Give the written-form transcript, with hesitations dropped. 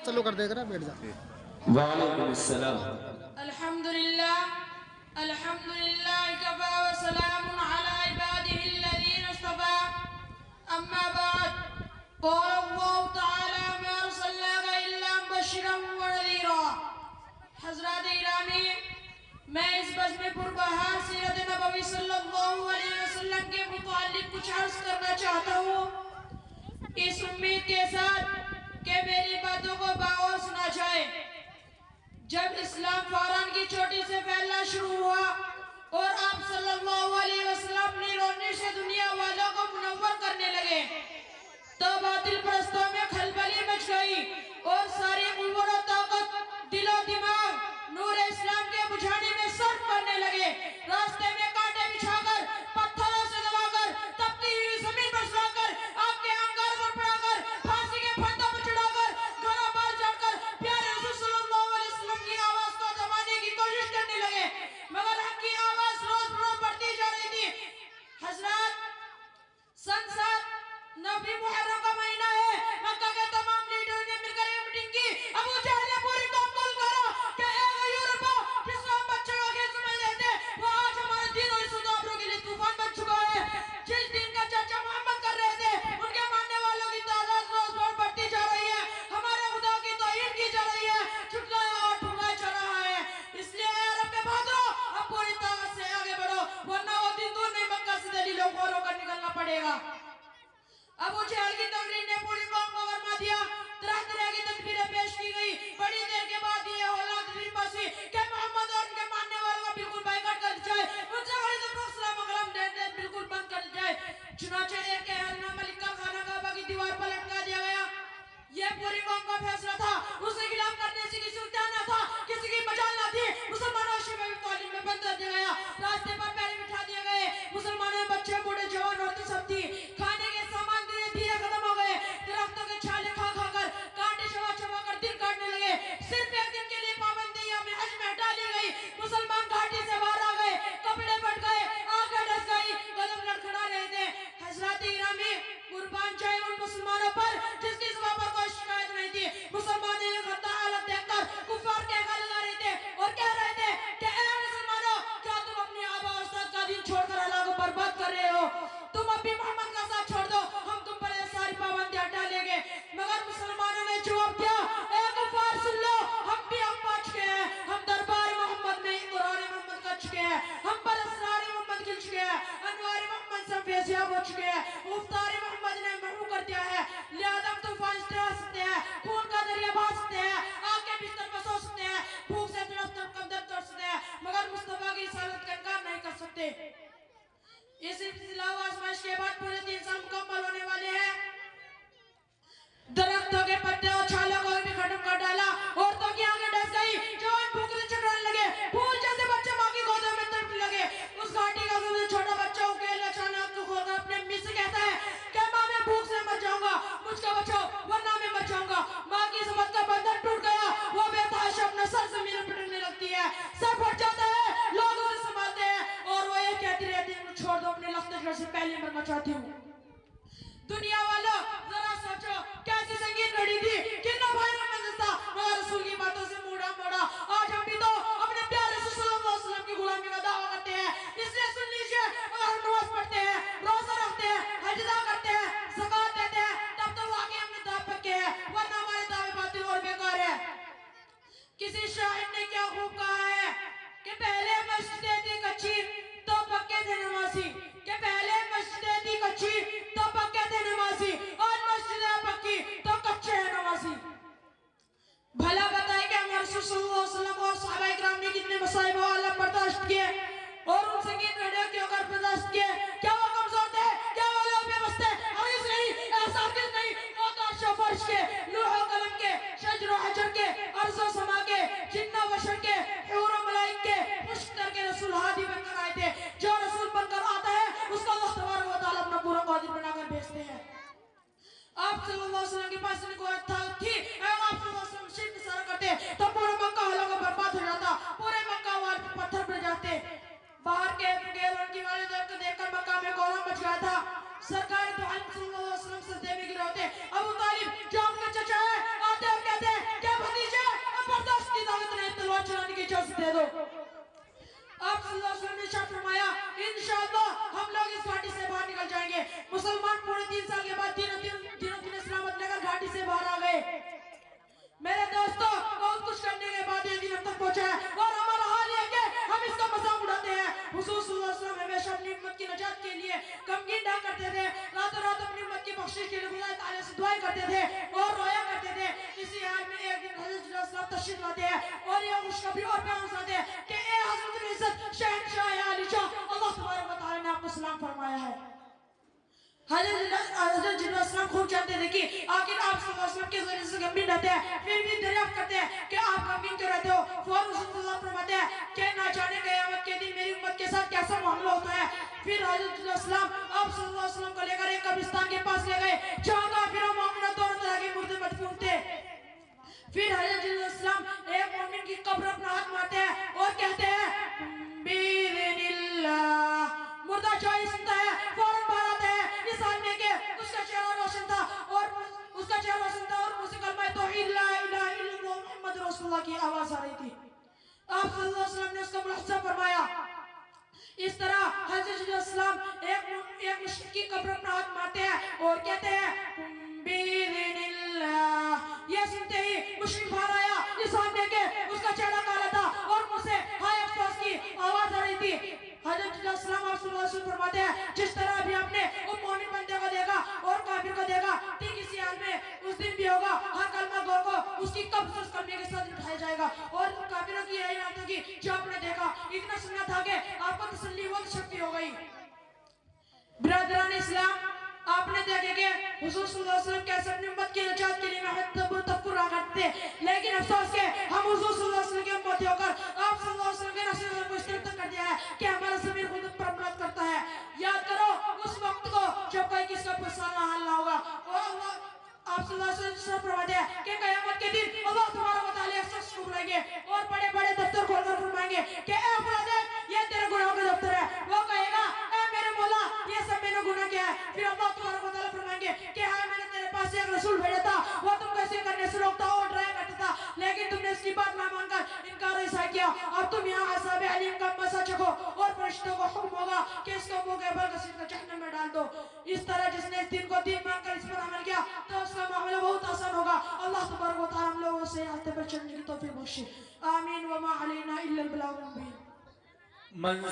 चालू कर देगा ना, बैठ जा। वालेकुम अस्सलाम। अल्हम्दुलिल्लाह अल्हम्दुलिल्लाह कफ़ा व सलामुन अला इबादिहिल्लज़ीना इस्तफ़ा अम्मा बाद क़ाल अल्लाहु तआला मा अरसलनाका इल्ला मुबश्शिरन व नज़ीरा। हज़रात इरानी, मैं इस बज़्म पुरबहार सीरत नबवी सल्लल्लाहु अलैहि वसल्लम के मुताल्लिक़ कुछ अर्ज़ करना चाहता हूँ, इस उम्मीद के साथ कि मेरी बातों को बागौर सुना जाए। जब इस्लाम फ़ौरन की चोटी से फैलना शुरू हुआ और आप सल्लल्लाहु अलैहि वसल्लम अपनी रोशनी से दुनिया वालों को मुनव्वर करने लगे, तो बातिल परस्तों में खलबली मच गई और सारी कुव्वत और ताकत दिलो दिमाग नूर इस्लाम के बुझाने में सर्फ करने लगे। रास्ते में कांटे बिछाकर, पत्थरों से दबाकर, तपती हुई जमीन पर सुलाकर, आग के अंगार पर पड़ाकर, फांसी के फंदों पर चढ़ाकर, घरों पर चढ़कर प्यारे रसूल सल्लल्लाहु अलैहि वसल्लम की आवाज को दबाने की कोशिश करने लगे, मगर उनकी आवाज रोज रोज बढ़ती जा रही थी। हजरत सन 7 नबी मुहर्रम का महीना है। मक्का के तमाम लीडरों ने मिलकर एक मीटिंग की। अबू जहल ने पूरी कौम को कहा कि यूरोपा जिसको हम बच्चों का खेल समझ रहे थे, वो आज हमारे दिन और सुधारों के लिए तूफान बन चुका है। जिस दिन का चर्चा मोहम्मद कर रहे थे, उनके मानने वालों की तादाद रोज रोज बढ़ती जा रही है। हमारे खुदा की तौहीन की जा रही है, झुटलाया और ठुकराया जा रहा है। इसलिए अरब के बहादुरों, अब पूरी ताकत से आगे बढ़ो, वरना वो दिन दूर नहीं, मक्का से दलीलों को रोकर निकलना पड़ेगा। अबू जहल की तकरीर ने पूरी कौम को गरमा दिया। तरह तरह की तदबीरें पेश की गई। बड़ी देर के बाद ये औलाद बस हुई कि मोहम्मद और उनके मानने वालों का बिल्कुल बाइकाट कर दिया जाए, उनसे बिल्कुल बंद कर दिया जाए। चुनाचे एक कहलनामा लिखकर खाना काबा की दीवार पर लटका दिया गया। यह पूरी कौम का फैसला था। उसके खिलाफ करने से किसी को क्या ना था, किसी की मजाल ना थी। मुसलमानों में बंद कर दिया गया। रास्ते पर पैर बिठा दिए गए। मुसलमानों में बच्चे, बूढ़े, जवान, औरतें सब थी। खाने के सामान धीरे धीरे खत्म हो गए। दरख्तों के छाले खा खा कर, कांटे चबा चबा कर दिन काटने लगे। सिर्फ एक दिन के लिए पाबंदी हज में हटा ली गई। मुसलमान घाटी से बाहर आ गए, कपड़े फट गए, आंखें डस गई, कदम लड़खड़ा रहे थे। हजरत इरामी कुर्बान जाए उन मुसलमानों पर जिसकी जुबान पर कोई शिकायत नहीं थी। मुसलमान ये खता हालत देखकर कुफार के गले लगा रहे थे और कह रहे थे कि ऐ मुसलमानों, क्या तुम अपनी आबा और उस्ताद का दिन छोड़कर अल्लाह को बर्बाद कर रहे हो? तुम अभी मोहम्मद का साथ छोड़ दो, हम तुम पर ये सारी पाबंदी हटा लेंगे। मगर मुसलमानों ने जवाब दिया, ए कुफार सुन लो, हम भी हम पा चुके हैं। हम दरबार मोहम्मद में कुरान मोहम्मद कर चुके हैं। हम पर असरार मोहम्मद खिल चुके हैं। अनवार मोहम्मद से बेसियाब हो चुके हैं। मुफ्तार मोहम्मद ने महू कर दिया है। लिहाजा हम तूफान चला सकते हैं, खून का दरिया बहा सकते हैं, आग के बिस्तर पर सो सकते हैं, भूख से तड़प तड़प कमदर कर सकते हैं, मगर मुस्तफा की रिसालत का इनकार नहीं कर सकते। इस इब्तिला व आजमाइश के बाद पूरे 3 साल मुकम्मल होने वाले हैं। दरख्तों के पत्ते और छालों को भी खत्म कर डाला। औरतों की आंखें डस गई, जवान भूख से चकराने लगे, फूल जैसे बच्चे मां की गोद में तड़पने लगे। उस घाटी का सबसे छोटा बच्चा उकेल अचानक आंख खोलकर अपने अम्मी से कहता है कि मां, मैं भूख से मर जाऊंगा, मुझको बचाओ वरना मैं मर जाऊंगा। मां की समझ का बंधन टूट गया। वो बेतहाशा अपने सर जमीन पर पटकने लगती है, सर फट जाता है, लोग उसे संभालते हैं और वो ये कहती रहती है, छोड़ दो, अपने लफ्ज़ से पहले मरना चाहती हूँ। दुनिया वालों, जरा सोचो कैसी संगीन घड़ी थी दे दो। आप सल्लल्लाहु अलैहि वसल्लम ने इरशाद फरमाया, इंशाअल्लाह हम लोग इस घाटी से बाहर निकल जाएंगे। मुसलमान पूरे 3 साल के बाद दिनों दिन सलामत लेकर घाटी से बाहर आ गए। मेरे दोस्तों, बहुत कुछ करने के बाद ये दिन हम तक पहुंचा है और हमारा हाल ये है कि हम इसका मजाक उड़ाते हैं। हुजूर सल्लल्लाहु अलैहि वसल्लम हमेशा अपनी उम्मत की नजात के लिए गमगीन रहा करते थे, रातों रात अपनी उम्मत की बख्शिश के लिए खुदा ताला से दुआएं करते थे और रोया करते थे। इसी हाल में एक दिन हजरत सल्लल्लाहु तशरीफ लाते हैं और ये खुशखबरी और पैगाम सुनाते हैं कि ए हजरत इज्जत शहंशाह आली शाह, अल्लाह तबारक व तआला ने आपको सलाम फरमाया है। हज़रत जिब्राइल खूब जानते थे कि आखिर आप सल्लल्लाहु अलैहि वसल्लम के जरिए से गमगीन रहते हैं, फिर भी दरियाफ्त करते हैं कि आप गमगीन क्यों रहते हो। फौरन रसूलुल्लाह फरमाते हैं कि ना जाने क़यामत के दिन मेरी उम्मत के साथ कैसा मामला होता है। फिर हज़रत जिब्राइल आप सल्लल्लाहु अलैहि वसल्लम को लेकर एक कब्रिस्तान के पास ले गए जहाँ काफिर और मोमिन दोनों तरह के मुर्दे मदफून थे। फिर हज़रत जिब्राइल एक मोमिन की कब्र अपना हाथ मारते हैं और कहते हैं बिइज़्निल्लाह। मुर्दा जो ही सुनता है फौरन बाहर आता है। इस हाल में कि उसका चेहरा रोशन था और मुझसे कलमा तौहीद ला इलाहा इल्लल्लाह मुहम्मद रसूलुल्लाह की आवाज आ रही थी। आप सल्लल्लाहु अलैहि वसल्लम ने उसका मुलाहजा फरमाया। इस तरह हज़रत जिब्राइल एक मुश्रिक की कब्र पर हाथ मारते हैं और कहते हैं बिइज़्निल्लाह। ये सुनते ही मुश्रिक बाहर आया। इस हाल में कि उसका चेहरा काला था और मुझसे हाय अफसोस की आवाज आ रही थी। हज़रत जिब्राइल फरमाते हैं जिस तरह अभी आपने उस मोमिन बंदे को देखा और काफिर को देखा, ठीक इसी हाल में उस दिन भी होगा। हर कलमा गो को उसकी कब्र से उस कलमे के साथ उठाया जाएगा और काफिरों की यही हालत होगी जो आपने देखा। इतना सुना था कि आपको तसल्ली वो शक्ति हो गई। बिरादरान इस्लाम, आपने देखे कि हुजूर सल्लल्लाहु अलैहि वसल्लम कैसे अपनी उम्मत की नजात के लिए तफक्कुर करते, लेकिन अफसोस के हम हुजूर सल्लल्लाहु अलैहि वसल्लम के उम्मती होकर आप सल्लल्लाहु अलैहि वसल्लम के नसीहत को इस तरह तक कर दिया है कि हमारा ज़मीर खुद पर अपराध करता है। याद करो उस वक्त को जब कोई किसका पुरसाना हाल ना होगा और अल्लाह आप सल्लल्लाहु अलैहि वसल्लम फरमाते हैं कि क़यामत के दिन अल्लाह तबारक व तआला एक शख्स को बुलाएंगे और बड़े-बड़े दफ्तर खोलकर फरमाएंगे कि ए फलां देख, ये तेरे गुनाहों का दफ्तर है। वो कहेगा ए मेरे मौला, ये सब मैंने गुनाह किया है। फिर अल्लाह तबारक व तआला फरमाएंगे कि हां, मैंने तेरे पास एक रसूल भेजा था, वो तुमको ऐसे करने से रोकता और डराया करता था, लेकिन तुमने इसकी बात ना मानकर इनकार ऐसा किया। अब तुम यहाँ असाब अलीम का मज़ा चखो और फरिश्तों को हुक्म होगा कि इसको मुंह के बल घसीट कर जहन्नम में डाल दो। इस तरह जिसने इस दिन को दिन मानकर इस पर अमल किया तो उसका मामला बहुत आसान होगा। अल्लाह तबारक व तआला हम लोगों से रास्ते पर चलने की तौफीक बख्शे। आमीन व मा अलैना इल्लल बलागुल मुबीन।